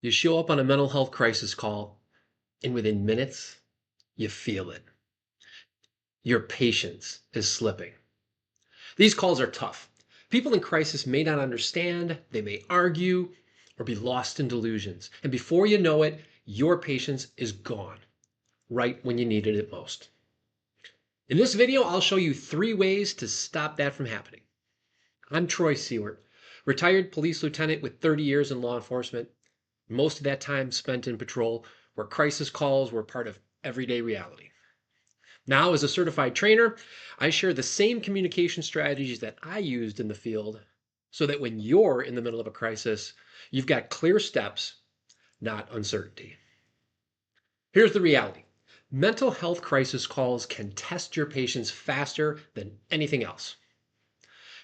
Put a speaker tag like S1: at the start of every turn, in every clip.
S1: You show up on a mental health crisis call, and within minutes, you feel it. Your patience is slipping. These calls are tough. People in crisis may not understand, they may argue, or be lost in delusions. And before you know it, your patience is gone, right when you needed it most. In this video, I'll show you 3 ways to stop that from happening. I'm Troy Siewert, retired police lieutenant with 30 years in law enforcement, most of that time spent in patrol, where crisis calls were part of everyday reality. Now, as a certified trainer, I share the same communication strategies that I used in the field so that when you're in the middle of a crisis, you've got clear steps, not uncertainty. Here's the reality. Mental health crisis calls can test your patience faster than anything else.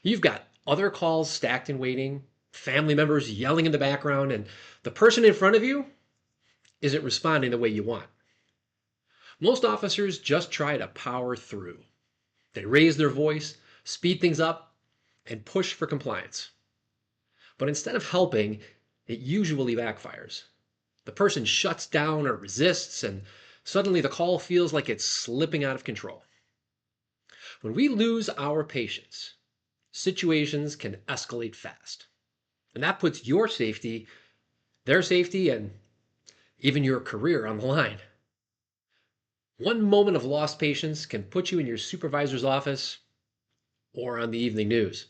S1: You've got other calls stacked and waiting, family members yelling in the background, and the person in front of you isn't responding the way you want. Most officers just try to power through. They raise their voice, speed things up, and push for compliance. But instead of helping, it usually backfires. The person shuts down or resists, and suddenly the call feels like it's slipping out of control. When we lose our patience, situations can escalate fast. And that puts your safety, their safety, and even your career on the line. One moment of lost patience can put you in your supervisor's office or on the evening news.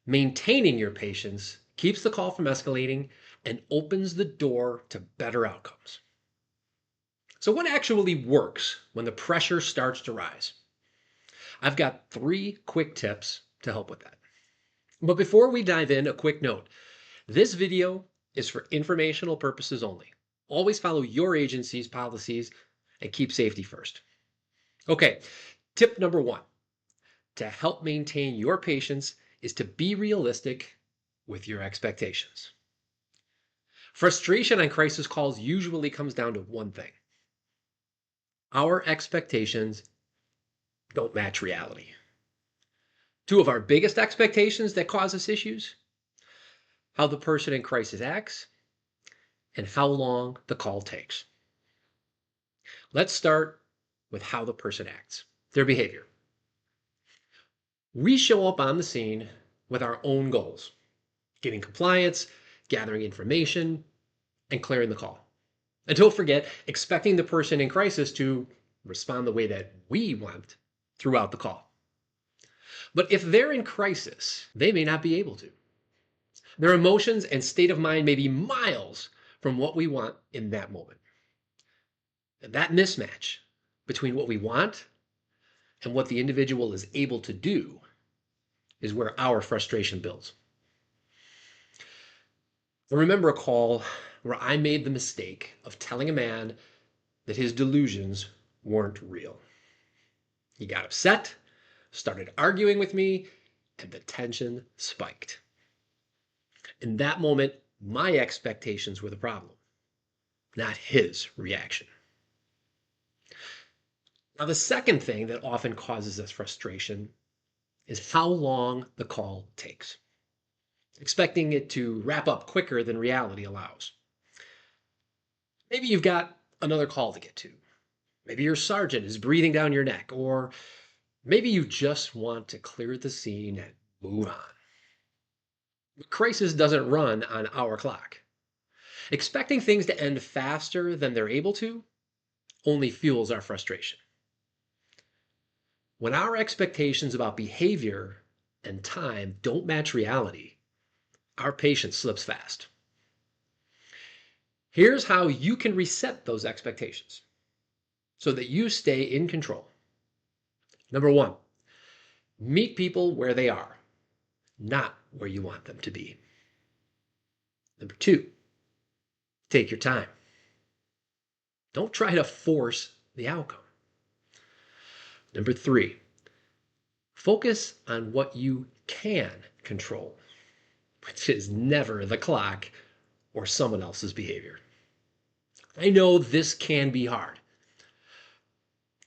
S1: Maintaining your patience keeps the call from escalating and opens the door to better outcomes. So, what actually works when the pressure starts to rise? I've got 3 quick tips to help with that. But before we dive in, a quick note. This video is for informational purposes only. Always follow your agency's policies and keep safety first. Okay, tip number 1 to help maintain your patience is to be realistic with your expectations. Frustration on crisis calls usually comes down to one thing. Our expectations don't match reality. 2 of our biggest expectations that cause us issues: how the person in crisis acts and how long the call takes. Let's start with how the person acts, their behavior. We show up on the scene with our own goals: getting compliance, gathering information, and clearing the call. And don't forget, expecting the person in crisis to respond the way that we want throughout the call. But if they're in crisis, they may not be able to. Their emotions and state of mind may be miles from what we want in that moment. And that mismatch between what we want and what the individual is able to do is where our frustration builds. I remember a call where I made the mistake of telling a man that his delusions weren't real. He got upset, started arguing with me, and the tension spiked. In that moment, my expectations were the problem, not his reaction. Now, the second thing that often causes us frustration is how long the call takes, expecting it to wrap up quicker than reality allows. Maybe you've got another call to get to. Maybe your sergeant is breathing down your neck, or maybe you just want to clear the scene and move on. But crisis doesn't run on our clock. Expecting things to end faster than they're able to only fuels our frustration. When our expectations about behavior and time don't match reality, our patience slips fast. Here's how you can reset those expectations so that you stay in control. Number 1, meet people where they are, not where you want them to be. Number 2, take your time. Don't try to force the outcome. Number 3, focus on what you can control, which is never the clock or someone else's behavior. I know this can be hard.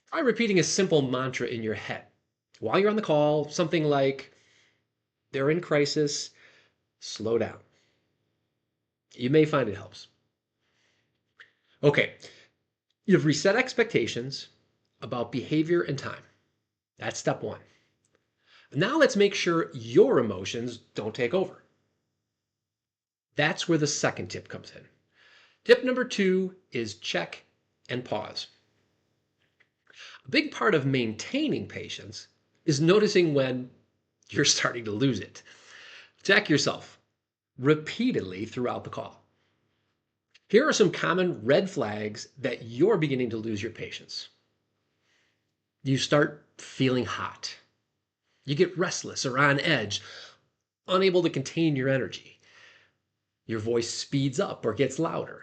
S1: Try repeating a simple mantra in your head while you're on the call, something like, they're in crisis, slow down. You may find it helps. Okay, you've reset expectations about behavior and time. That's step one. Now let's make sure your emotions don't take over. That's where the second tip comes in. Tip number two is check and pause. A big part of maintaining patience is noticing when you're starting to lose it. Check yourself repeatedly throughout the call. Here are some common red flags that you're beginning to lose your patience. You start feeling hot. You get restless or on edge, unable to contain your energy. Your voice speeds up or gets louder.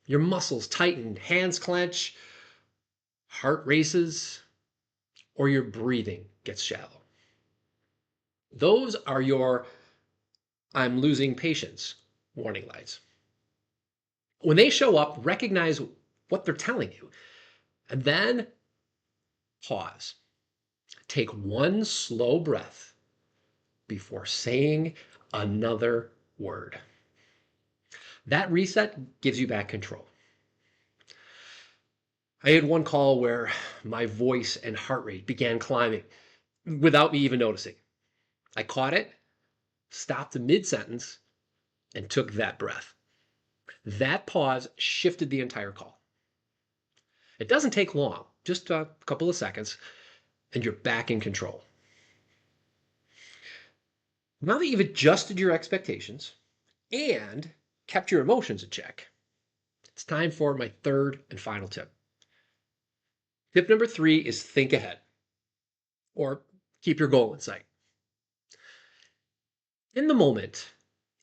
S1: Your muscles tighten, hands clench, heart races, or your breathing gets shallow. Those are your "I'm losing patience" warning lights. When they show up, recognize what they're telling you, and then pause. Take one slow breath before saying another word. That reset gives you back control. I had one call where my voice and heart rate began climbing without me even noticing. I caught it, stopped mid-sentence, and took that breath. That pause shifted the entire call. It doesn't take long, just a couple of seconds, and you're back in control. Now that you've adjusted your expectations and kept your emotions in check, it's time for my third and final tip. Tip number three is think ahead, or keep your goal in sight. In the moment,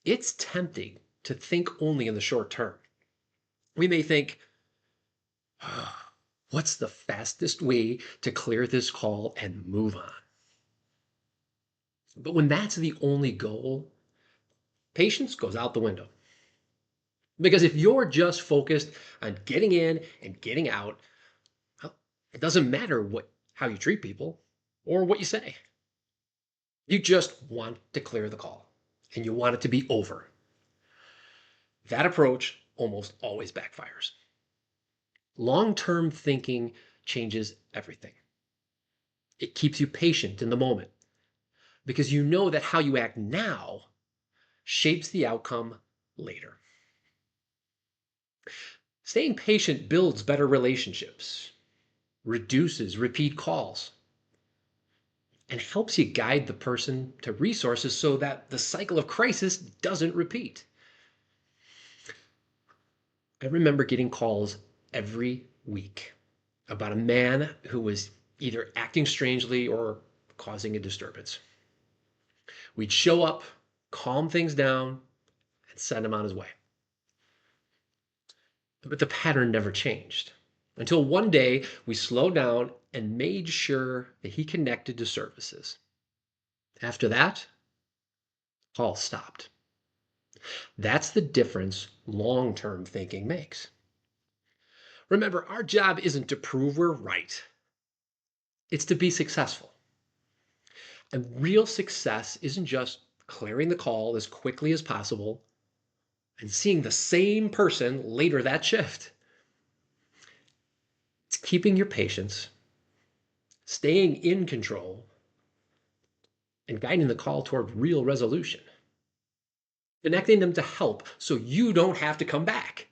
S1: it's tempting to think only in the short term. We may think, what's the fastest way to clear this call and move on? But when that's the only goal, patience goes out the window. Because if you're just focused on getting in and getting out, well, it doesn't matter how you treat people or what you say. You just want to clear the call and you want it to be over. That approach almost always backfires. Long-term thinking changes everything. It keeps you patient in the moment because you know that how you act now shapes the outcome later. Staying patient builds better relationships, reduces repeat calls, and helps you guide the person to resources so that the cycle of crisis doesn't repeat. I remember getting calls every week about a man who was either acting strangely or causing a disturbance. We'd show up, calm things down, and send him on his way. But the pattern never changed until one day we slowed down and made sure that he connected to services. After that, calls stopped. That's the difference long-term thinking makes. Remember, our job isn't to prove we're right. It's to be successful. And real success isn't just clearing the call as quickly as possible and seeing the same person later that shift. It's keeping your patience, staying in control, and guiding the call toward real resolution. Connecting them to help so you don't have to come back.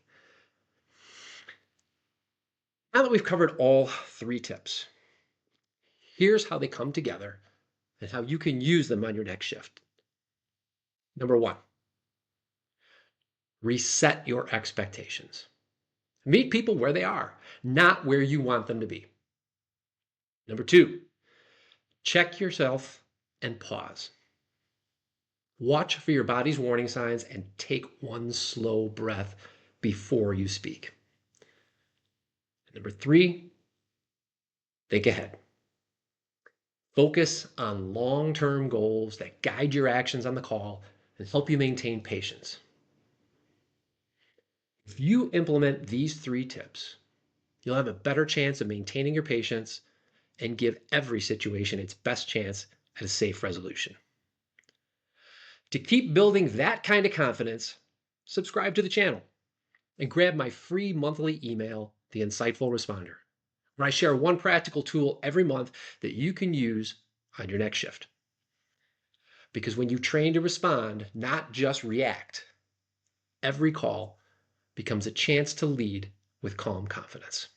S1: Now that we've covered all three tips, here's how they come together and how you can use them on your next shift. Number one, reset your expectations. Meet people where they are, not where you want them to be. Number two, check yourself and pause. Watch for your body's warning signs and take one slow breath before you speak. Number three, think ahead. Focus on long-term goals that guide your actions on the call and help you maintain patience. If you implement these three tips, you'll have a better chance of maintaining your patience and give every situation its best chance at a safe resolution. To keep building that kind of confidence, subscribe to the channel, and grab my free monthly email, The Insightful Responder, where I share one practical tool every month that you can use on your next shift. Because when you train to respond, not just react, every call becomes a chance to lead with calm confidence.